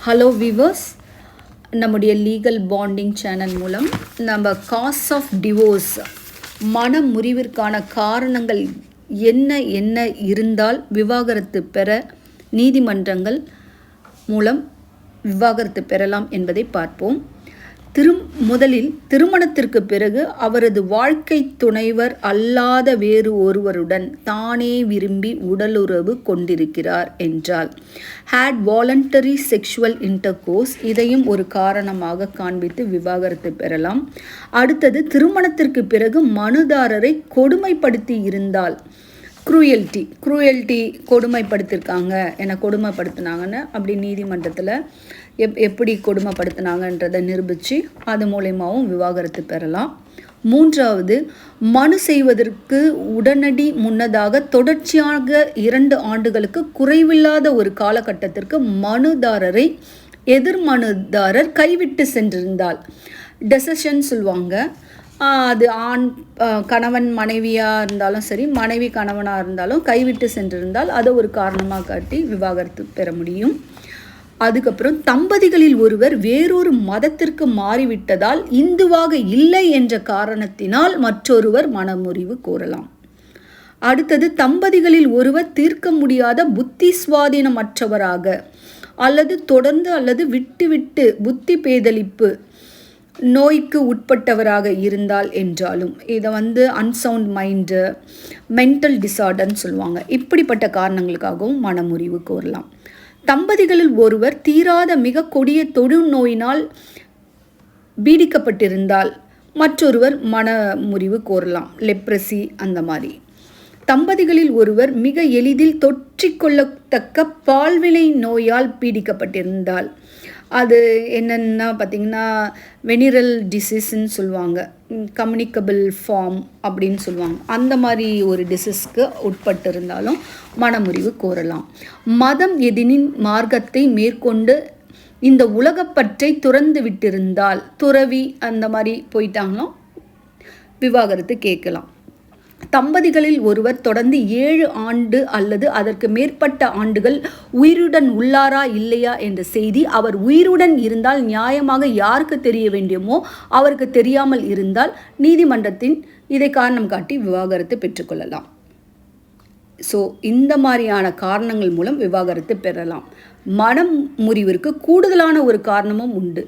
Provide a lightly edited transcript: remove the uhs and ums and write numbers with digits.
Hello viewers, நம்முடைய legal bonding channel மூலம் நம்ம காஸ் ஆஃப் டிவோர்ஸ் மன முறிவிற்கான காரணங்கள் என்ன என்ன இருந்தால் விவாகரத்து பெற நீதிமன்றங்கள் மூலம் விவாகரத்து பெறலாம் என்பதை பார்ப்போம். முதலில் திருமணத்திற்கு பிறகு அவரது வாழ்க்கை துணைவர் அல்லாத வேறு ஒருவருடன் தானே விரும்பி உடலுறவு கொண்டிருக்கிறார் என்றால் had voluntary sexual intercourse, இதையும் ஒரு காரணமாக காண்பித்து விவாகரத்து பெறலாம். அடுத்தது திருமணத்திற்கு பிறகு மனுதாரரை கொடுமைப்படுத்தி இருந்தால் குரூயல்ட்டி கொடுமைப்படுத்திருக்காங்க, என்னை கொடுமைப்படுத்தினாங்கன்னு அப்படி நீதிமன்றத்தில் எப்படி கொடுமைப்படுத்தினாங்கன்றதை நிரூபித்து அது மூலயமாவும் விவாகரத்து பெறலாம். மூன்றாவது, மனு செய்வதற்கு உடனடி முன்னதாக தொடர்ச்சியாக 2 ஆண்டுகளுக்கு குறைவில்லாத ஒரு காலகட்டத்திற்கு மனுதாரரை எதிர் மனுதாரர் கைவிட்டு சென்றிருந்தால் டெசிஷன் சொல்லுவாங்க. அது கணவன் மனைவியாக இருந்தாலும் சரி, மனைவி கணவனாக இருந்தாலும் கைவிட்டு சென்றிருந்தால் அதை ஒரு காரணமாக காட்டி விவாகரத்து பெற முடியும். அதுக்கப்புறம் தம்பதிகளில் ஒருவர் வேறொரு மதத்திற்கு மாறிவிட்டதால் இந்துவாக இல்லை என்ற காரணத்தினால் மற்றொருவர் மனமுறிவு கோரலாம். அடுத்தது, தம்பதிகளில் ஒருவர் தீர்க்க முடியாத புத்தி சுவாதீனமற்றவராக அல்லது தொடர்ந்து அல்லது விட்டு புத்தி பேதலிப்பு நோய்க்கு உட்பட்டவராக இருந்தால் என்றாலும் இதை அன்சவுண்ட் மைண்டு, மென்டல் டிசார்டர்னு சொல்லுவாங்க. இப்படிப்பட்ட காரணங்களுக்காகவும் மனமுறிவு கோரலாம். தம்பதிகளில் ஒருவர் தீராத மிக கொடிய தொழுநோயினால் பீடிக்கப்பட்டிருந்தால் மற்றொருவர் மனமுறிவு கோரலாம். லெப்ரசி அந்த மாதிரி. தம்பதிகளில் ஒருவர் மிக எளிதில் தொற்றிக்கொள்ளத்தக்க பால்வினை நோயால் பீடிக்கப்பட்டிருந்தால், அது என்னென்னா பார்த்திங்கன்னா வெனிரல் டிசீஸ்ன்னு சொல்லுவாங்க, கம்யூனிகபிள் ஃபார்ம் அப்படின்னு சொல்லுவாங்க. அந்த மாதிரி ஒரு டிசீஸ்க்கு உட்பட்டு இருந்தாலும் மனமுறிவு கோரலாம். மதம் எதினின் மார்க்கத்தை மேற்கொண்டு இந்த உலகப்பற்றை துறந்து விட்டிருந்தால், துறவி அந்த மாதிரி போயிட்டாங்களோ விவாகரத்து கேட்கலாம். தம்பதிகளில் ஒருவர் தொடர்ந்து 7 ஆண்டு அல்லது அதற்கு மேற்பட்ட ஆண்டுகள் உயிருடன் உள்ளாரா இல்லையா என்ற செய்தி அவர் உயிருடன் இருந்தால் நியாயமாக யாருக்கு தெரிய வேண்டுமோ அவருக்கு தெரியாமல் இருந்தால் நீதிமன்றத்தின் இதை காரணம் காட்டி விவாகரத்து பெற்றுக்கொள்ளலாம். ஸோ இந்த மாதிரியான காரணங்கள் மூலம் விவாகரத்து பெறலாம். மனம் முறிவிற்கு கூடுதலான ஒரு காரணமும் உண்டு.